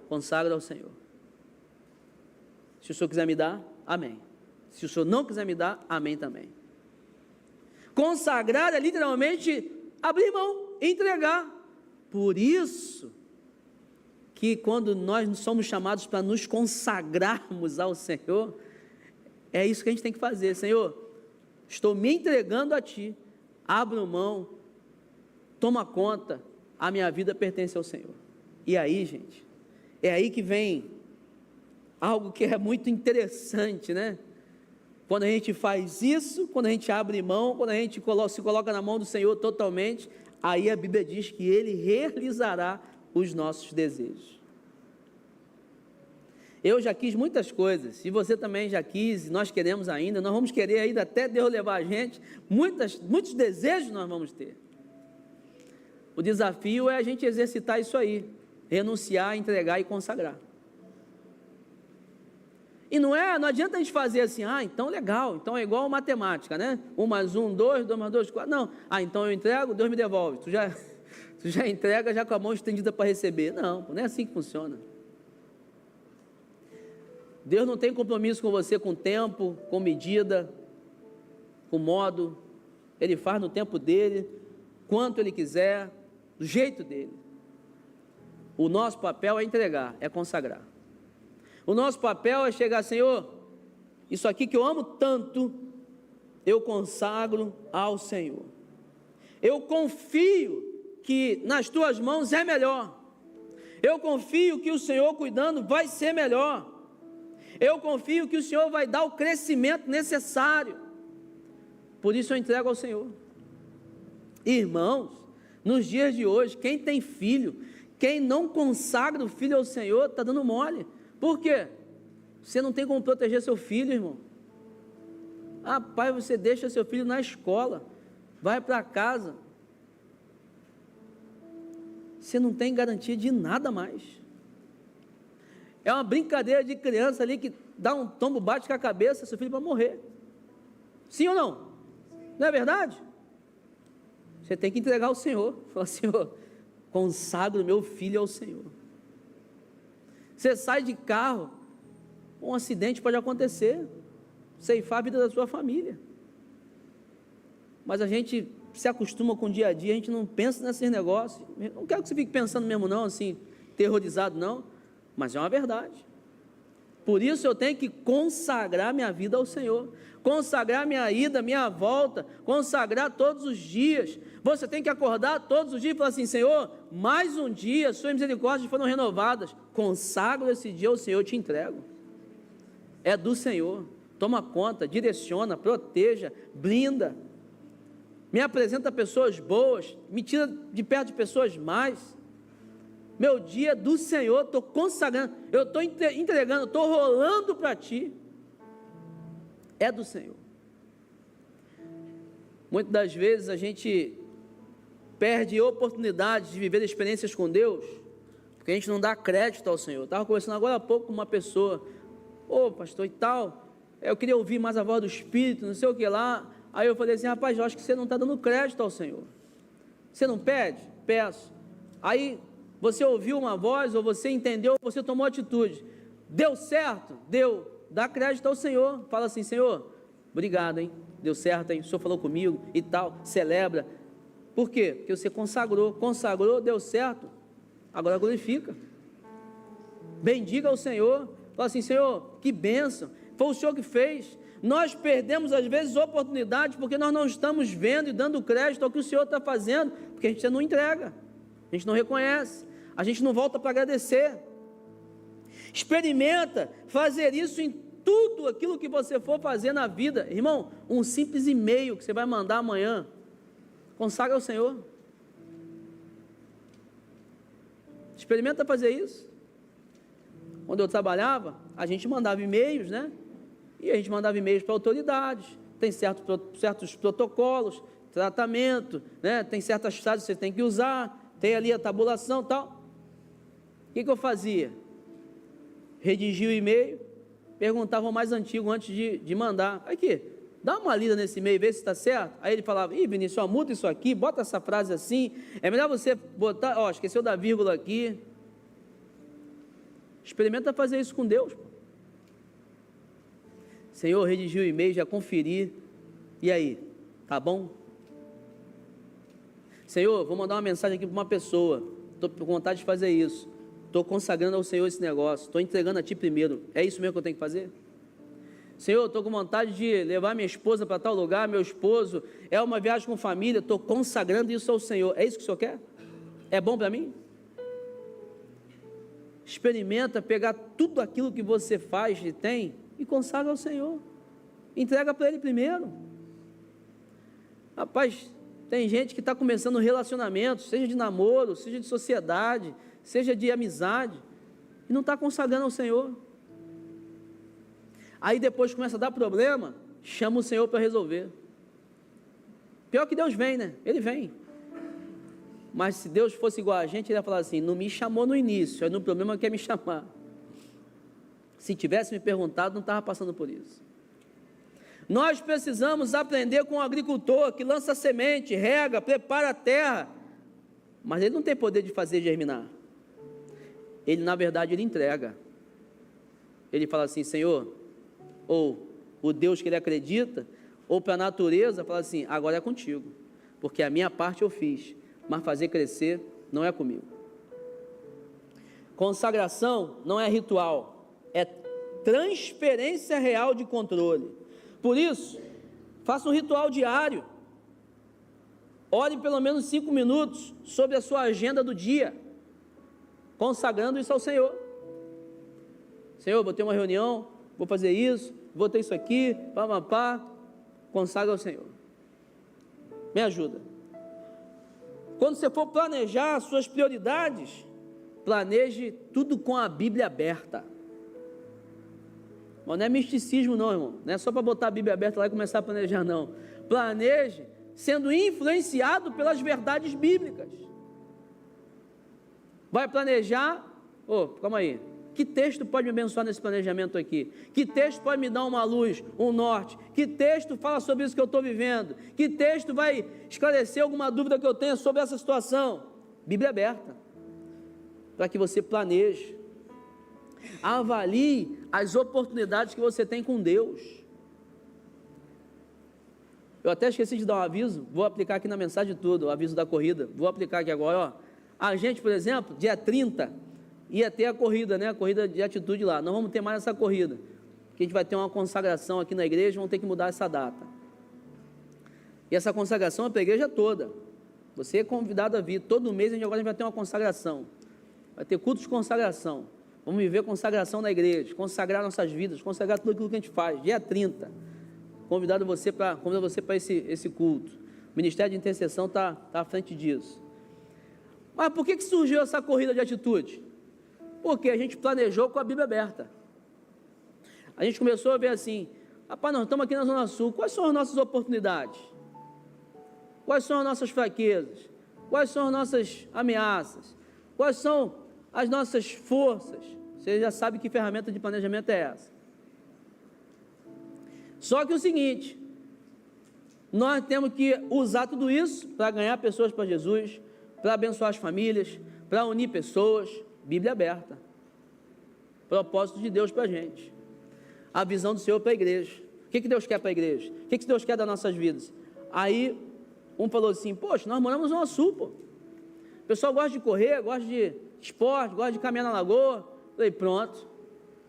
consagra ao Senhor. Se o Senhor quiser me dar, amém. Se o Senhor não quiser me dar, amém também. Consagrar é literalmente abrir mão, entregar. Por isso que quando nós somos chamados para nos consagrarmos ao Senhor, é isso que a gente tem que fazer. Senhor, estou me entregando a Ti, abro mão, toma conta, a minha vida pertence ao Senhor. E aí, gente, é aí que vem algo que é muito interessante, né? Quando a gente faz isso, quando a gente abre mão, quando a gente se coloca na mão do Senhor totalmente, aí a Bíblia diz que Ele realizará os nossos desejos. Eu já quis muitas coisas, e você também já quis, nós queremos ainda, nós vamos querer ainda até Deus levar a gente, muitos desejos nós vamos ter. O desafio é a gente exercitar isso aí, renunciar, entregar e consagrar. E não adianta a gente fazer assim: então legal, então é igual matemática, né? 1 mais 1, 2, 2 mais 2, 4, não, então eu entrego, Deus me devolve, tu já entrega já com a mão estendida para receber. Não é assim que funciona. Deus não tem compromisso com você com tempo, com medida, com modo. Ele faz no tempo dele, quanto ele quiser, do jeito dele. O nosso papel é entregar, é consagrar. O nosso papel é chegar: Senhor, isso aqui que eu amo tanto, eu consagro ao Senhor. Eu confio que nas tuas mãos é melhor. Eu confio que o Senhor cuidando vai ser melhor. Eu confio que o Senhor vai dar o crescimento necessário. Por isso eu entrego ao Senhor. Irmãos, nos dias de hoje, quem tem filho, quem não consagra o filho ao Senhor, está dando mole. Por quê? Você não tem como proteger seu filho, irmão. Pai, você deixa seu filho na escola, vai para casa, você não tem garantia de nada mais. É uma brincadeira de criança ali que dá um tombo, bate com a cabeça, seu filho vai morrer. Sim ou não? Não é verdade? Você tem que entregar ao Senhor. Fala: Senhor, consagro meu filho ao Senhor. Você sai de carro, um acidente pode acontecer, ceifar a vida da sua família. Mas a gente se acostuma com o dia a dia, a gente não pensa nesses negócios. Não quero que você fique pensando mesmo não, assim, terrorizado não, mas é uma verdade. Por isso eu tenho que consagrar minha vida ao Senhor, consagrar minha ida, minha volta, consagrar todos os dias. Você tem que acordar todos os dias e falar assim: Senhor, mais um dia, suas misericórdias foram renovadas, consagro esse dia ao Senhor, te entrego. É do Senhor, toma conta, direciona, proteja, blinda, me apresenta pessoas boas, me tira de perto de pessoas más. Meu dia é do Senhor, estou consagrando, eu estou entregando, estou rolando para Ti. É do Senhor. Muitas das vezes a gente perde oportunidades de viver experiências com Deus, porque a gente não dá crédito ao Senhor. Estava conversando agora há pouco com uma pessoa: pastor e tal, eu queria ouvir mais a voz do Espírito, não sei o que lá. Aí eu falei assim: rapaz, eu acho que você não está dando crédito ao Senhor. Você não pede? Peço. Aí você ouviu uma voz, ou você entendeu, ou você tomou atitude. Deu certo? Deu. Dá crédito ao Senhor. Fala assim: Senhor, obrigado, hein? Deu certo, hein? O Senhor falou comigo e tal. Celebra. Por quê? Porque você consagrou, deu certo. Agora glorifica. Bendiga ao Senhor. Fala assim: Senhor, que bênção. foi o Senhor que fez. Nós perdemos às vezes oportunidades porque nós não estamos vendo e dando crédito ao que o Senhor está fazendo, porque a gente não entrega, a gente não reconhece, a gente não volta para agradecer. Experimenta fazer isso em tudo aquilo que você for fazer na vida. Irmão, um simples e-mail que você vai mandar amanhã, consagra ao Senhor. Experimenta fazer isso. Quando eu trabalhava, a gente mandava e-mails, né? E a gente mandava e-mails para autoridades. Tem certos protocolos, tratamento, né? Tem certas frases que você tem que usar, tem ali a tabulação e tal. O que eu fazia? Redigia o e-mail, perguntava ao mais antigo antes de mandar. Aqui, dá uma lida nesse e-mail, vê se está certo. Aí ele falava, Vinícius, ó, muda isso aqui, bota essa frase assim, é melhor você botar, ó, esqueceu da vírgula aqui. Experimenta fazer isso com Deus. Senhor, redigi o e-mail, já conferi, e aí, tá bom? Senhor, vou mandar uma mensagem aqui para uma pessoa, estou com vontade de fazer isso, estou consagrando ao Senhor esse negócio, estou entregando a Ti primeiro, é isso mesmo que eu tenho que fazer? Senhor, estou com vontade de levar minha esposa para tal lugar, meu esposo, é uma viagem com família, estou consagrando isso ao Senhor, é isso que o Senhor quer? É bom para mim? Experimenta pegar tudo aquilo que você faz e tem e consagra ao Senhor, entrega para Ele primeiro. Rapaz, tem gente que está começando relacionamentos, seja de namoro, seja de sociedade, seja de amizade, e não está consagrando ao Senhor. Aí depois começa a dar problema, chama o Senhor para resolver. Pior que Deus vem, né? Ele vem. Mas se Deus fosse igual a gente, ele ia falar assim, não me chamou no início, aí no problema quer me chamar. Se tivesse me perguntado, não estava passando por isso. Nós precisamos aprender com o agricultor que lança semente, rega, prepara a terra, mas ele não tem poder de fazer germinar. Ele, na verdade, ele entrega. Ele fala assim, Senhor, ou o Deus que ele acredita, ou para a natureza, fala assim, agora é contigo, porque a minha parte eu fiz, mas fazer crescer não é comigo. Consagração não é ritual, é transferência real de controle. Por isso, faça um ritual diário, ore pelo menos 5 minutos sobre a sua agenda do dia, consagrando isso ao Senhor. Senhor, vou ter uma reunião, vou fazer isso, vou ter isso aqui, consagra ao Senhor. Me ajuda. Quando você for planejar as suas prioridades, planeje tudo com a Bíblia aberta. Mas não é misticismo não, irmão, não é só para botar a Bíblia aberta lá e começar a planejar não. Planeje sendo influenciado pelas verdades bíblicas. Vai planejar, calma aí, que texto pode me abençoar nesse planejamento aqui? Que texto pode me dar uma luz, um norte? Que texto fala sobre isso que eu estou vivendo? Que texto vai esclarecer alguma dúvida que eu tenha sobre essa situação? Bíblia aberta, para que você planeje, avalie as oportunidades que você tem com Deus. Eu até esqueci de dar um aviso, vou aplicar aqui na mensagem toda, o aviso da corrida, vou aplicar aqui agora, A gente, por exemplo, dia 30, ia ter a corrida, né? A corrida de atitude lá. Não vamos ter mais essa corrida, porque a gente vai ter uma consagração aqui na igreja, vamos ter que mudar essa data. E essa consagração é para a igreja toda. Você é convidado a vir. Todo mês a gente agora vai ter uma consagração. Vai ter culto de consagração. Vamos viver consagração na igreja, consagrar nossas vidas, consagrar tudo aquilo que a gente faz. Dia 30. Convido você para esse culto. O Ministério de Intercessão está à frente disso. Mas por que surgiu essa corrida de atitude? Porque a gente planejou com a Bíblia aberta. A gente começou a ver assim, rapaz, nós estamos aqui na Zona Sul, quais são as nossas oportunidades? Quais são as nossas fraquezas? Quais são as nossas ameaças? Quais são as nossas forças? Você já sabe que ferramenta de planejamento é essa. Só que o seguinte, nós temos que usar tudo isso para ganhar pessoas para Jesus, para abençoar as famílias, para unir pessoas. Bíblia aberta, propósito de Deus para a gente, a visão do Senhor para a igreja. O que Deus quer para a igreja? O que Deus quer das nossas vidas? Aí um falou assim, poxa, nós moramos no Sul, pô. O pessoal gosta de correr, gosta de esporte, gosta de caminhar na lagoa. Eu falei, pronto,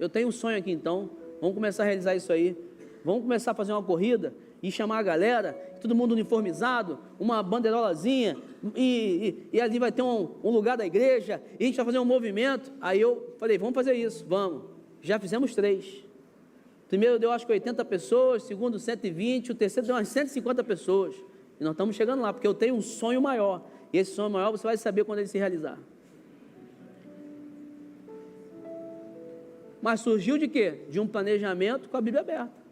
eu tenho um sonho aqui então, Vamos começar a realizar isso aí. Vamos começar a fazer uma corrida e chamar a galera, todo mundo uniformizado, uma bandeirolazinha, e ali vai ter um lugar da igreja, e a gente vai fazer um movimento. Aí eu falei, vamos fazer isso, vamos. Já fizemos 3. Primeiro deu acho que 80 pessoas, segundo 120, o terceiro deu umas 150 pessoas. E nós estamos chegando lá, porque eu tenho um sonho maior. E esse sonho maior você vai saber quando ele se realizar. Mas surgiu de quê? De um planejamento com a Bíblia aberta.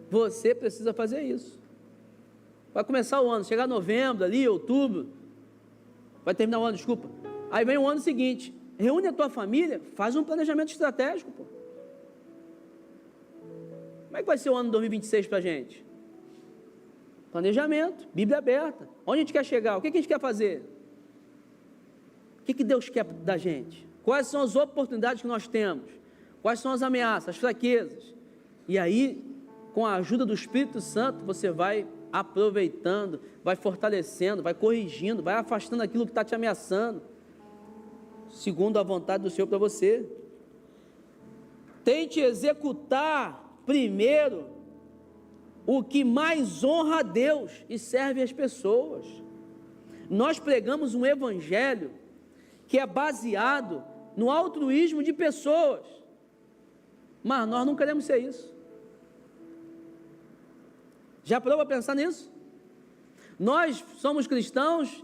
Você precisa fazer isso. Vai começar o ano, chegar novembro ali, outubro, vai terminar o ano, desculpa. Aí vem o ano seguinte, reúne a tua família, faz um planejamento estratégico, pô. Como é que vai ser o ano 2026 para a gente? Planejamento, Bíblia aberta. Onde a gente quer chegar? O que a gente quer fazer? O que Deus quer da gente? Quais são as oportunidades que nós temos? Quais são as ameaças, as fraquezas? E aí, com a ajuda do Espírito Santo, você vai aproveitando, vai fortalecendo, vai corrigindo, vai afastando aquilo que está te ameaçando, segundo a vontade do Senhor para você. Tente executar primeiro o que mais honra a Deus e serve as pessoas. Nós pregamos um evangelho que é baseado no altruísmo de pessoas, mas nós não queremos ser isso. Já parou para pensar nisso? Nós somos cristãos,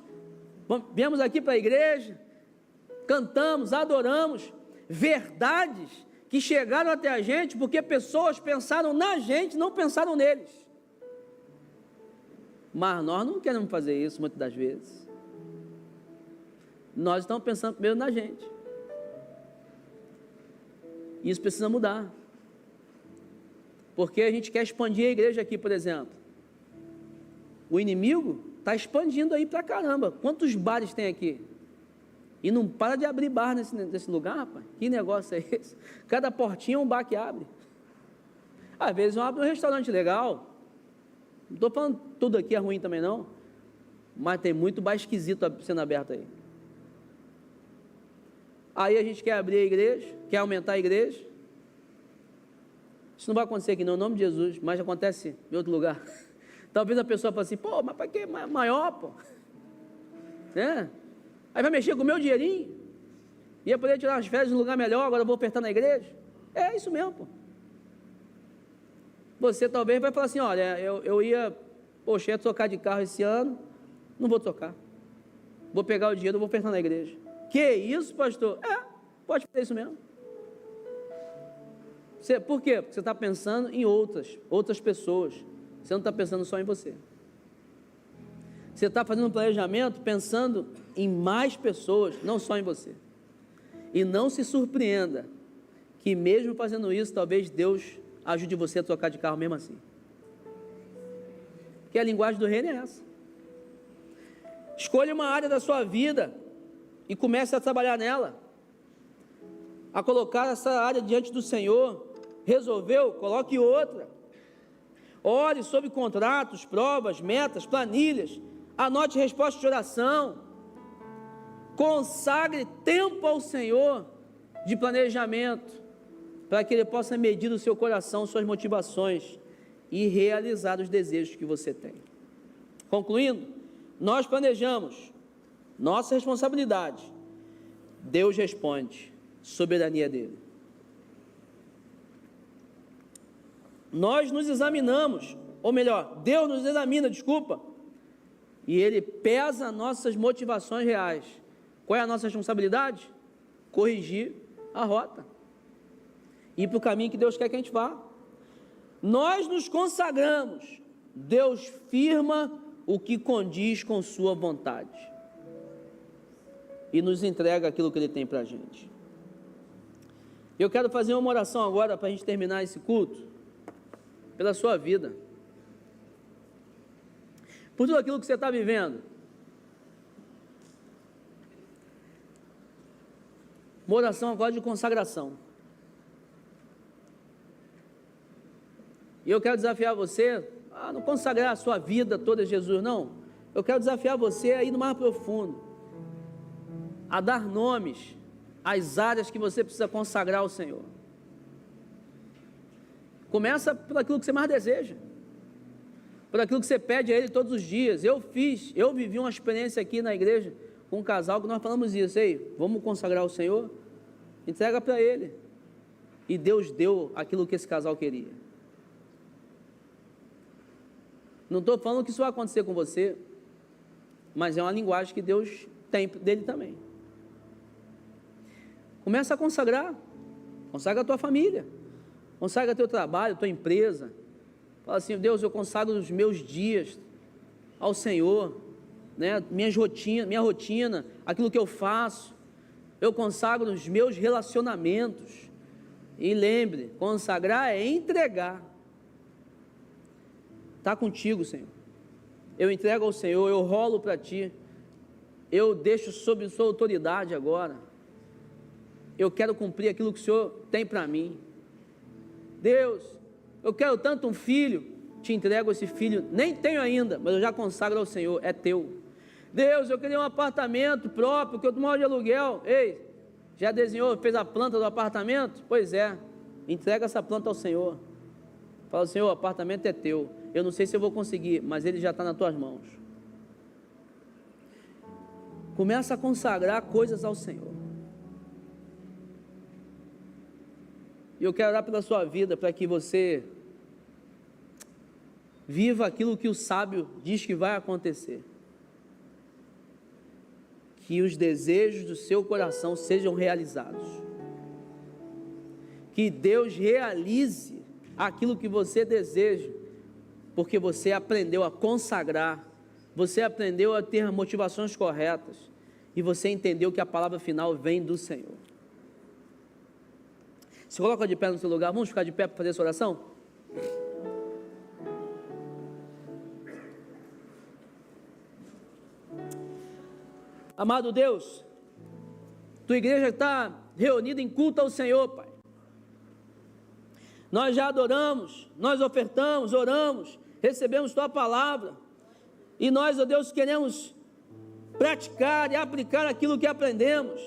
viemos aqui para a igreja, cantamos, adoramos, verdades que chegaram até a gente porque pessoas pensaram na gente, não pensaram neles. Mas nós não queremos fazer isso muitas das vezes. Nós estamos pensando primeiro na gente. Isso precisa mudar. Porque a gente quer expandir a igreja aqui, por exemplo. O inimigo está expandindo aí pra caramba. Quantos bares tem aqui? E não para de abrir bar nesse lugar, rapaz. Que negócio é esse? Cada portinha é um bar que abre. Às vezes eu abro um restaurante legal. Não estou falando tudo aqui é ruim também não. Mas tem muito bar esquisito sendo aberto aí. Aí a gente quer abrir a igreja, quer aumentar a igreja. Isso não vai acontecer aqui não, em nome de Jesus, mas acontece em outro lugar. Talvez a pessoa fale assim, pô, mas para que maior, pô? Aí vai mexer com o meu dinheirinho? Ia poder tirar as férias de um lugar melhor, agora eu vou apertar na igreja? É isso mesmo, pô. Você talvez vai falar assim, olha, eu ia trocar de carro esse ano, não vou trocar. Vou pegar o dinheiro, vou apertar na igreja. Que isso, pastor? Pode fazer isso mesmo. Por quê? Porque você está pensando em outras pessoas. Você não está pensando só em você. Você está fazendo um planejamento pensando em mais pessoas, não só em você. E não se surpreenda que mesmo fazendo isso, talvez Deus ajude você a trocar de carro mesmo assim. Porque a linguagem do reino é essa. Escolha uma área da sua vida e comece a trabalhar nela. A colocar essa área diante do Senhor. Resolveu? Coloque outra. Ore sobre contratos, provas, metas, planilhas. Anote respostas de oração. Consagre tempo ao Senhor de planejamento, para que Ele possa medir o seu coração, suas motivações e realizar os desejos que você tem. Concluindo, nós planejamos, nossa responsabilidade, Deus responde, soberania dEle. Nós nos examinamos, ou melhor, Deus nos examina, e Ele pesa nossas motivações reais. Qual é a nossa responsabilidade? Corrigir a rota, ir para o caminho que Deus quer que a gente vá. Nós nos consagramos, Deus firma o que condiz com sua vontade e nos entrega aquilo que Ele tem para a gente. Eu quero fazer uma oração agora para a gente terminar esse culto, pela sua vida, por tudo aquilo que você está vivendo. Uma oração agora de consagração. E eu quero desafiar você a não consagrar a sua vida toda a Jesus, não. Eu quero desafiar você a ir no mais profundo, a dar nomes às áreas que você precisa consagrar ao Senhor. Começa por aquilo que você mais deseja, por aquilo que você pede a Ele todos os dias. Eu vivi uma experiência aqui na igreja com um casal que nós falamos isso, ei, vamos consagrar ao Senhor? Entrega para Ele. E Deus deu aquilo que esse casal queria. Não estou falando que isso vai acontecer com você, mas é uma linguagem que Deus tem dele também. Começa a consagrar, consagra a tua família, consagra teu trabalho, tua empresa. Fala assim, Deus, eu consagro os meus dias ao Senhor, né? minha rotina, aquilo que eu faço, eu consagro os meus relacionamentos. E lembre, consagrar é entregar. Está contigo, Senhor. Eu entrego ao Senhor, eu rolo para Ti, eu deixo sob Sua autoridade agora. Eu quero cumprir aquilo que o Senhor tem para mim. Deus, eu quero tanto um filho, te entrego esse filho, nem tenho ainda, mas eu já consagro ao Senhor, é teu. Deus, eu queria um apartamento próprio, que eu moro de aluguel. Ei, já desenhou, fez a planta do apartamento? Pois é, entrega essa planta ao Senhor. Fala, Senhor, o apartamento é teu. Eu não sei se eu vou conseguir, mas ele já está nas tuas mãos. Começa a consagrar coisas ao Senhor. E eu quero orar pela sua vida, para que você viva aquilo que o sábio diz que vai acontecer. Que os desejos do seu coração sejam realizados. Que Deus realize aquilo que você deseja, porque você aprendeu a consagrar, você aprendeu a ter motivações corretas, e você entendeu que a palavra final vem do Senhor. Se coloca de pé no seu lugar, vamos ficar de pé para fazer essa oração? Amado Deus, tua igreja está reunida em culto ao Senhor, Pai. Nós já adoramos, nós ofertamos, oramos, recebemos tua palavra, e nós, ó Deus, queremos praticar e aplicar aquilo que aprendemos.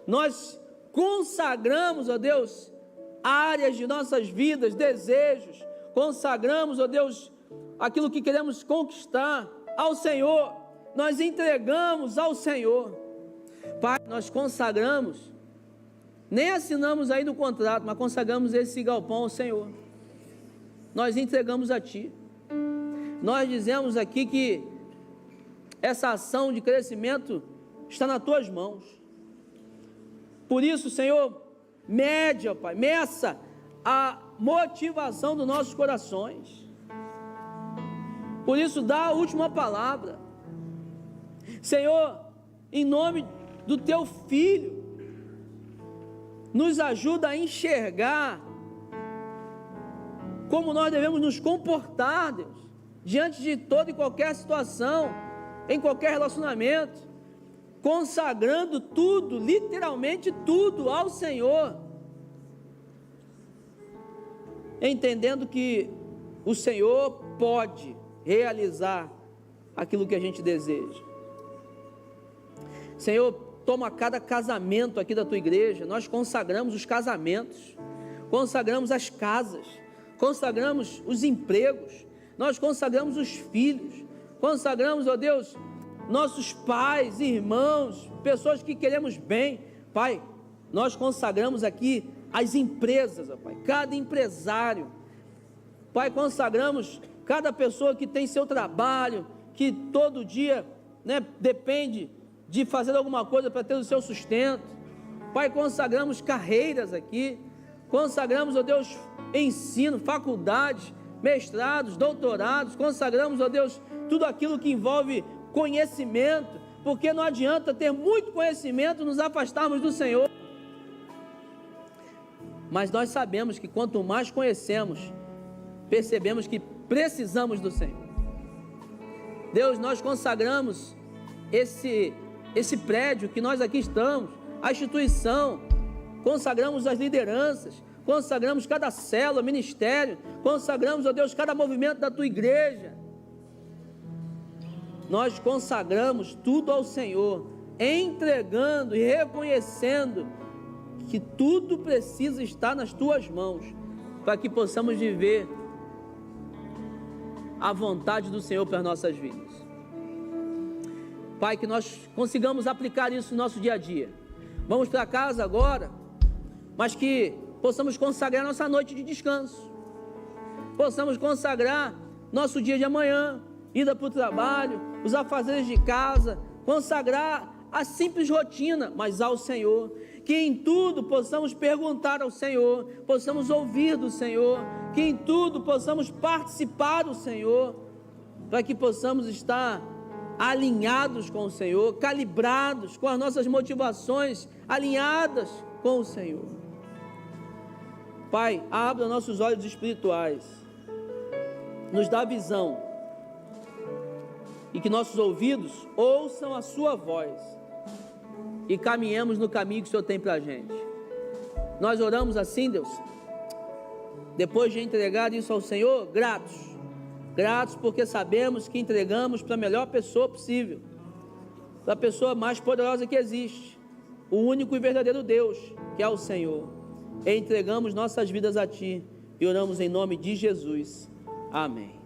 Nós consagramos, ó Deus, áreas de nossas vidas, desejos, consagramos, ó Deus, aquilo que queremos conquistar ao Senhor, nós entregamos ao Senhor. Pai, nós consagramos, nem assinamos ainda o contrato, mas consagramos esse galpão ao Senhor, nós entregamos a Ti. Nós dizemos aqui que essa ação de crescimento está nas Tuas mãos. Por isso, Senhor, mede, ó Pai, meça a motivação dos nossos corações. Por isso, dá a última palavra. Senhor, em nome do Teu Filho, nos ajuda a enxergar como nós devemos nos comportar, Deus, diante de toda e qualquer situação, em qualquer relacionamento, consagrando tudo, literalmente tudo ao Senhor, entendendo que o Senhor pode realizar aquilo que a gente deseja. Senhor, toma cada casamento aqui da Tua igreja, nós consagramos os casamentos, consagramos as casas, consagramos os empregos, nós consagramos os filhos, consagramos, ó Deus, nossos pais, irmãos, pessoas que queremos bem. Pai, nós consagramos aqui as empresas, ó Pai, cada empresário. Pai, consagramos cada pessoa que tem seu trabalho, que todo dia, né, depende de fazer alguma coisa para ter o seu sustento. Pai, consagramos carreiras aqui, consagramos, ó Deus, ensino, faculdades, mestrados, doutorados, consagramos, ó Deus, tudo aquilo que envolve conhecimento, porque não adianta ter muito conhecimento e nos afastarmos do Senhor. Mas nós sabemos que quanto mais conhecemos, percebemos que precisamos do Senhor. Deus, nós consagramos esse prédio que nós aqui estamos, a instituição, consagramos as lideranças, consagramos cada célula, ministério, consagramos, ó Deus, cada movimento da Tua igreja. Nós consagramos tudo ao Senhor, entregando e reconhecendo que tudo precisa estar nas Tuas mãos, para que possamos viver a vontade do Senhor para as nossas vidas. Pai, que nós consigamos aplicar isso no nosso dia a dia. Vamos para casa agora, mas que possamos consagrar nossa noite de descanso, possamos consagrar nosso dia de amanhã, ida para o trabalho, os afazeres de casa, consagrar a simples rotina, mas ao Senhor, que em tudo possamos perguntar ao Senhor, possamos ouvir do Senhor, que em tudo possamos participar do Senhor, para que possamos estar alinhados com o Senhor, calibrados com as nossas motivações, alinhadas com o Senhor. Pai, abra nossos olhos espirituais, nos dá visão, e que nossos ouvidos ouçam a sua voz, e caminhemos no caminho que o Senhor tem para a gente. Nós oramos assim, Deus, depois de entregar isso ao Senhor, gratos porque sabemos que entregamos para a melhor pessoa possível, para a pessoa mais poderosa que existe, o único e verdadeiro Deus, que é o Senhor. E entregamos nossas vidas a Ti, e oramos em nome de Jesus, amém.